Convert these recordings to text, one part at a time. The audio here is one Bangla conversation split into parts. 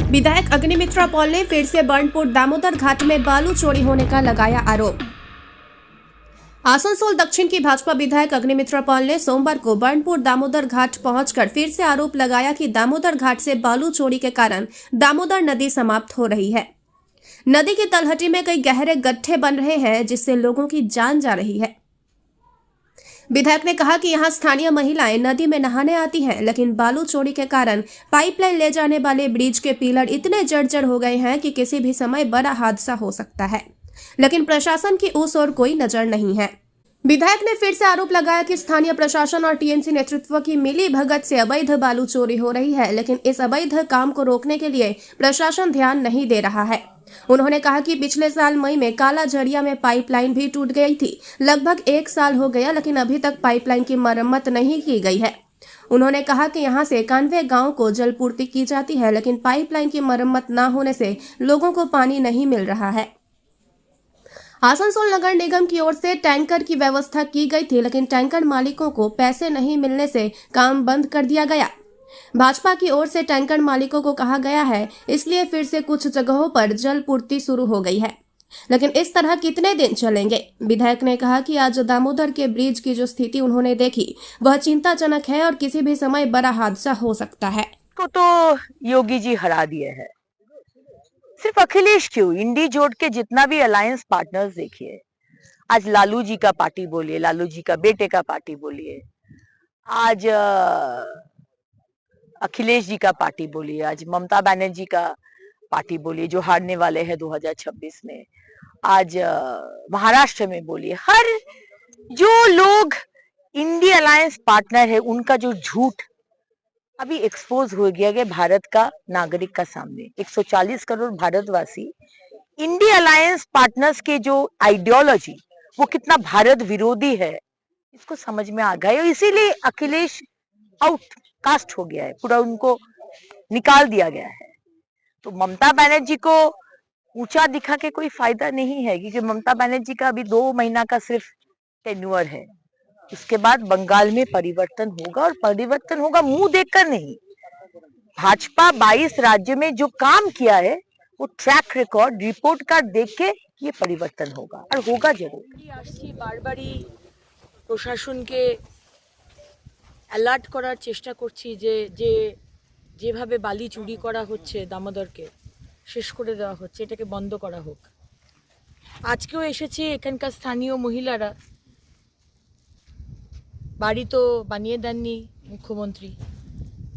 विधायक अग्निमित्रा पॉल ने फिर से बर्नपुर दामोदर घाट में बालू चोरी होने का लगाया आरोप। आसनसोल दक्षिण की भाजपा विधायक अग्निमित्रा पॉल ने सोमवार को बर्नपुर दामोदर घाट पहुंचकर फिर से आरोप लगाया कि दामोदर घाट से बालू चोरी के कारण दामोदर नदी समाप्त हो रही है। नदी की तलहटी में कई गहरे गड्ढे बन रहे हैं जिससे लोगों की जान जा रही है। विधायक ने कहा कि यहां स्थानीय महिलाएं नदी में नहाने आती हैं, लेकिन बालू चोरी के कारण पाइपलाइन ले जाने वाले ब्रिज के पिलर इतने जर्जर हो गए हैं कि किसी भी समय बड़ा हादसा हो सकता है, लेकिन प्रशासन की उस ओर कोई नजर नहीं है। विधायक ने फिर से आरोप लगाया कि स्थानीय प्रशासन और टीएमसी नेतृत्व की मिली भगत से अवैध बालू चोरी हो रही है, लेकिन इस अवैध काम को रोकने के लिए प्रशासन ध्यान नहीं दे रहा है। उन्होंने कहा कि पिछले साल मई में काला झरिया में पाइपलाइन भी टूट गई थी। लगभग 1 साल हो गया, लेकिन अभी तक पाइपलाइन की मरम्मत नहीं की गई है। उन्होंने कहा कि यहां से कानवे गांव को जलपूर्ति की जाती है, लेकिन पाइपलाइन की मरम्मत न होने से लोगों को पानी नहीं मिल रहा है। आसनसोल नगर निगम की ओर से टैंकर की व्यवस्था की गई थी, लेकिन टैंकर मालिकों को पैसे नहीं मिलने से काम बंद कर दिया गया। भाजपा की ओर से टैंकर मालिकों को कहा गया है, इसलिए फिर से कुछ जगहों पर जल पूर्ति शुरू हो गई है, लेकिन इस तरह कितने दिन चलेंगे। विधायक ने कहा कि आज दामोदर के ब्रिज की जो स्थिति उन्होंने देखी वह चिंताजनक है और किसी भी समय बड़ा हादसा हो सकता है। को तो योगी जी हरा दिए हैं। सिर्फ अखिलेश क्यों, इंडी जोड़ के जितना भी अलायंस पार्टनर्स देखिए, आज लालू जी का पार्टी बोलिए, लालू जी का बेटे का पार्टी बोलिए, आज अखिलेश जी का पार्टी बोलिए, आज ममता बनर्जी का पार्टी बोलिए जो हारने वाले हैं 2026 में, आज महाराष्ट्र में बोलिए, हर जो लोग इंडी अलायंस पार्टनर है उनका जो झूठ अभी एक्सपोज हो गया भारत का नागरिक का सामने। 140 करोड़ भारतवासी इंडी अलायंस पार्टनर्स के जो आइडियोलॉजी वो कितना भारत विरोधी है इसको समझ में आ गया, इसीलिए अखिलेश आउटकास्ट हो गया है, पूरा उनको निकाल दिया गया है। तो ममता बनर्जी को ऊंचा दिखा के कोई फायदा नहीं है, क्योंकि ममता बनर्जी का अभी 2 महीना का सिर्फ टेन्योर है। उसके बाद बंगाल में परिवर्तन होगा, और परिवर्तन होगा मुंह देखकर नहीं। भाजपा 22 राज्य में जो काम किया है वो ट्रैक रिकॉर्ड रिपोर्ट कार्ड देख के ये परिवर्तन होगा, और होगा जरूर। আসছি বারবারই প্রশাসনকে অ্যালার্ট করার চেষ্টা করছি যে যেভাবে বালি চুরি করা হচ্ছে দামোদরকে শেষ করে দেওয়া হচ্ছে, এটাকে বন্ধ করা হোক। আজকেও এসেছে এখানকার স্থানীয় মহিলারা, বাড়ি তো বানিয়ে দেননি মুখ্যমন্ত্রী,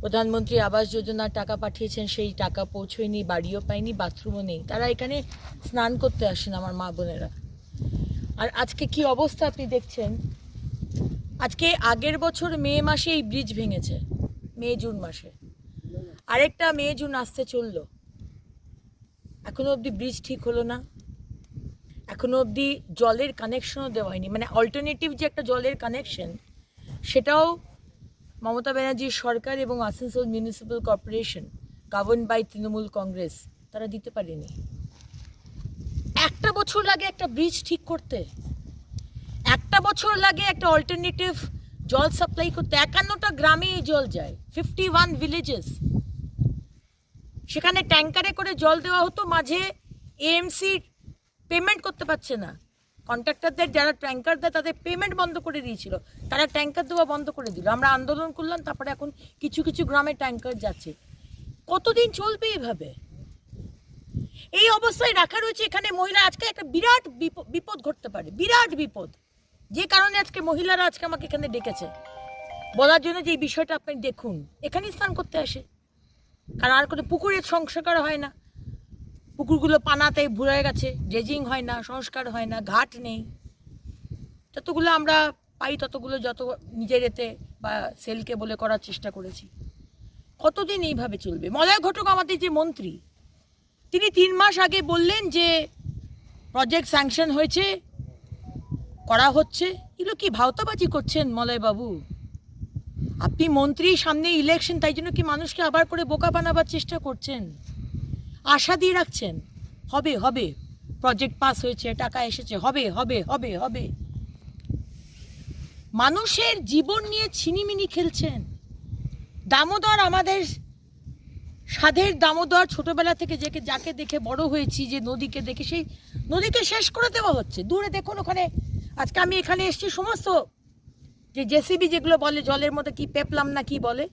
প্রধানমন্ত্রী আবাস যোজনার টাকা পাঠিয়েছেন, সেই টাকা পৌঁছয়নি, বাড়িও পায়নি, বাথরুমও নেই। তারা এখানে স্নান করতে আসেন আমার মা বোনেরা। আর আজকে কি অবস্থা আপনি দেখছেন। আজকে আগের বছর মে মাসে এই ব্রিজ ভেঙেছে, মে জুন মাসে, আরেকটা মে জুন আসতে চললো, এখনো অবধি ব্রিজ ঠিক হলো না, এখনো অবধি জলের কানেকশনও দেওয়া হয়নি। মানে অল্টারনেটিভ যে একটা জলের কানেকশন সেটাও মমতা ব্যানার্জির সরকার এবং Asansol municipal corporation govern by Trinamool Congress তারা দিতে পারেনি। একটা বছর লাগে একটা ব্রিজ ঠিক করতে, একটা বছর লাগে একটা অল্টারনেটিভ জল সাপ্লাই করতে। 51টা গ্রামে এই জল যায়, 51 ভিলেজেস। সেখানে ট্যাঙ্কারে করে জল দেওয়া হতো, মাঝে এএমসি পেমেন্ট করতে পারছে না, কন্ট্রাক্টরদের যারা ট্যাঙ্কার দেয় তাদের পেমেন্ট বন্ধ করে দিয়েছিল, তারা ট্যাঙ্কার দেওয়া বন্ধ করে দিল। আমরা আন্দোলন করলাম, তারপরে এখন কিছু কিছু গ্রামে ট্যাঙ্কার যাচ্ছে। কতদিন চলবে এইভাবে? এই অবস্থায় রাখা রয়েছে এখানে মহিলা। আজকে একটা বিরাট বিপদ ঘটতে পারে, বিরাট বিপদ, যে কারণে আজকে মহিলারা আজকে আমাকে এখানে ডেকেছে বলার জন্য যে এই বিষয়টা আপনি দেখুন। এখানে স্নান করতে আসে, কারণ আর কোনো পুকুরের সংস্কার হয় না, পুকুরগুলো পানাতে ভরে গেছে, ড্রেজিং হয় না, সংস্কার হয় না, ঘাট নেই। যতগুলো আমরা পাই ততগুলো যত নিজের এতে বা সেলকে বলে করার চেষ্টা করেছি। কতদিন এইভাবে চলবে? মলয় ঘটক আমাদের যে মন্ত্রী, তিনি 3 মাস আগে বললেন যে প্রজেক্ট স্যাংশন হয়েছে, করা হচ্ছে। এগুলো কি ভাওতাবাজি করছেন মলয় বাবু? আপনি মন্ত্রী, সামনে ইলেকশন, তাই জন্য কি মানুষকে আবার করে বোকা বানাবার চেষ্টা করছেন? আশা দিয়ে রাখছেন হবে হবে, প্রজেক্ট পাস হয়েছে, টাকা এসেছে, হবে হবে হবে হবে। মানুষের জীবন নিয়ে ছিনিমিনি খেলছেন। দামোদর আমাদের সাধের দামোদর ছোটবেলা থেকে যাকে দেখে বড় হয়েছি, যে নদীকে দেখে, সেই নদীকে শেষ করে দেওয়া হচ্ছে। দূরে দেখুন ওখানে, আজকে আমি এখানে এসেছি, সমস্ত যে জেসিবি যেগুলো বলে জলের মধ্যে কি পেপলাম না কি বলে,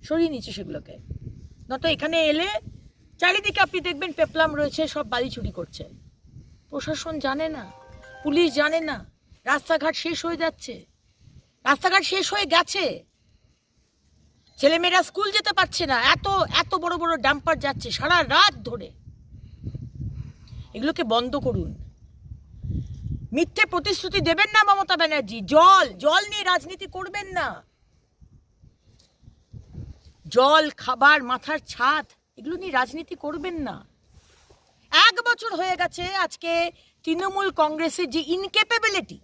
সরিয়ে নিচ্ছে সেগুলোকে। নয়তো এখানে এলে চারিদিকে আপনি দেখবেন পেপলাম রয়েছে, সব বালি চুরি করছে। প্রশাসন জানে না, পুলিশ জানে না, রাস্তাঘাট শেষ হয়ে যাচ্ছে, রাস্তাঘাট শেষ হয়ে গেছে, ছেলেমেয়েরা স্কুল যেতে পারছে না, এত এত বড় বড় ডাম্পার যাচ্ছে সারা রাত ধরে। এগুলোকে বন্ধ করুন। মিথ্যে প্রতিশ্রুতি দেবেন না মমতা ব্যানার্জি। জল নিয়ে রাজনীতি করবেন না। জল, খাবার, মাথার ছাদ, এগুলো নিয়ে রাজনীতি করবেন না। 1 বছর হয়ে গেছে আজকে তৃণমূল কংগ্রেসের যে ইনক্যাপেবিলিটি,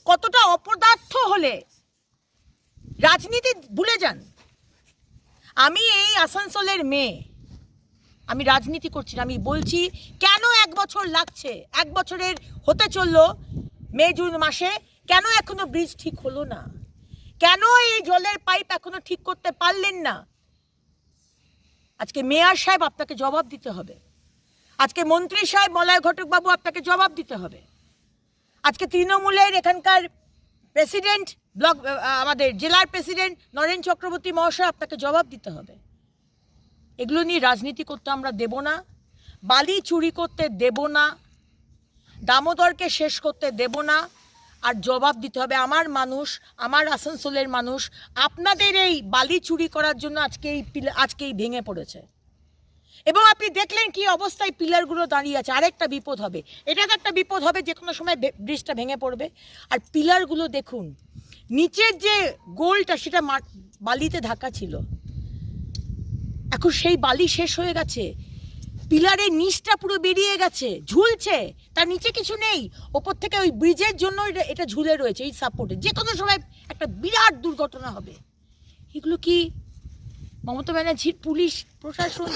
কতটা অপদার্থ হলে রাজনীতি ভুলে যান। আমি এই আসানসোলের মেয়ে, আমি রাজনীতি করছি না, আমি বলছি কেন 1 বছর লাগছে। 1 বছরের হতে চললো মে জুন মাসে, কেন এখনো ব্রিজ ঠিক হলো না? কেন এই জলের পাইপ এখনো ঠিক করতে পারলেন না? আজকে মেয়র সাহেব আপনাকে জবাব দিতে হবে, আজকে মন্ত্রী সাহেব মলয় ঘটক বাবু আপনাকে জবাব দিতে হবে, আজকে তৃণমূলের এখানকার প্রেসিডেন্ট, ব্লক আমাদের জেলার প্রেসিডেন্ট নরেন চক্রবর্তী মহাশয় আপনাকে জবাব দিতে হবে। এগুলো নিয়ে রাজনীতি করতে আমরা দেব না, বালি চুরি করতে দেব না, দামোদরকে শেষ করতে দেব না। আর জবাব দিতে হবে আমার মানুষ, আমার আসানসোলের মানুষ আপনাদের এই বালি চুরি করার জন্য আজকেই ভেঙে পড়েছে। এবং আপনি দেখলেন কি অবস্থায় পিলারগুলো দাঁড়িয়ে আছে। আরেকটা বিপদ হবে, এটা তো একটা বিপদ হবে, যে কোনো সময় ব্রিজটা ভেঙে পড়বে। আর পিলারগুলো দেখুন, নিচের যে গোলটা সেটা বালিতে ঢাকা ছিল, এখন সেই বালি শেষ হয়ে গেছে, পিলারের নিচটা পুরো বেরিয়ে গেছে, ঝুলছে, তার নিচে কিছু নেই। ওপর থেকে ওই ব্রিজের জন্য এটা ঝুলে রয়েছে, এই সাপোর্টে যে কোনো সময় একটা বিরাট দুর্ঘটনা হবে। এগুলো কি মমতা ব্যানার্জির পুলিশ প্রশাসন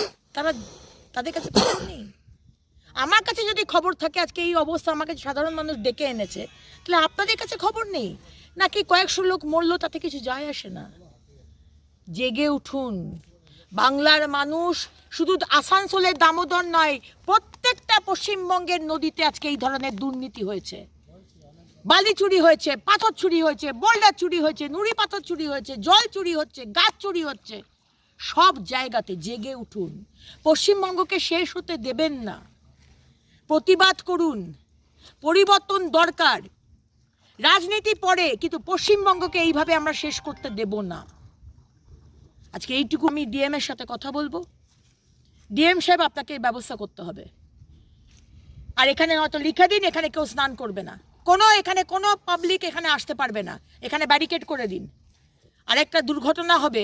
তাদের কাছে খবর নেই? আমার কাছে যদি খবর থাকে আজকে এই অবস্থা, আমাকে সাধারণ মানুষ ডেকে এনেছে, তাহলে আপনাদের কাছে খবর নেই নাকি? কয়েকশো লোক মরলো, তাতে কিছু যায় আসে না। জেগে উঠুন বাংলার মানুষ। শুধু আসানসোলের দামোদর নয়, প্রত্যেকটা পশ্চিমবঙ্গের নদীতে আজকে এই ধরনের দুর্নীতি হয়েছে। বালি চুরি হয়েছে, পাথর চুরি হয়েছে, বোল্ডার চুরি হয়েছে, নুড়ি পাথর চুরি হয়েছে, জল চুরি হচ্ছে, গাছ চুরি হচ্ছে। সব জায়গাতে জেগে উঠুন, পশ্চিমবঙ্গকে শেষ হতে দেবেন না। প্রতিবাদ করুন, পরিবর্তন দরকার। রাজনীতি পরে, কিন্তু পশ্চিমবঙ্গকে এইভাবে আমরা শেষ করতে দেব না। আজকে এইটুকু আমি ডিএম এর সাথে কথা বলবো। ডিএম সাহেব আপনাকে ব্যবস্থা করতে হবে। আর এখানে হয়তো লিখে দিন এখানে কেউ স্নান করবে না, এখানে কোনো পাবলিক এখানে আসতে পারবে না, এখানে ব্যারিকেড করে দিন। আরেকটা দুর্ঘটনা হবে,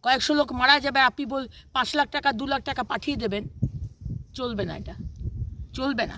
কয়েকশো লোক মারা যাবে, আপনি 5 লাখ টাকা 2 লাখ টাকা পাঠিয়ে দেবেন, চলবে না, এটা চলবে না।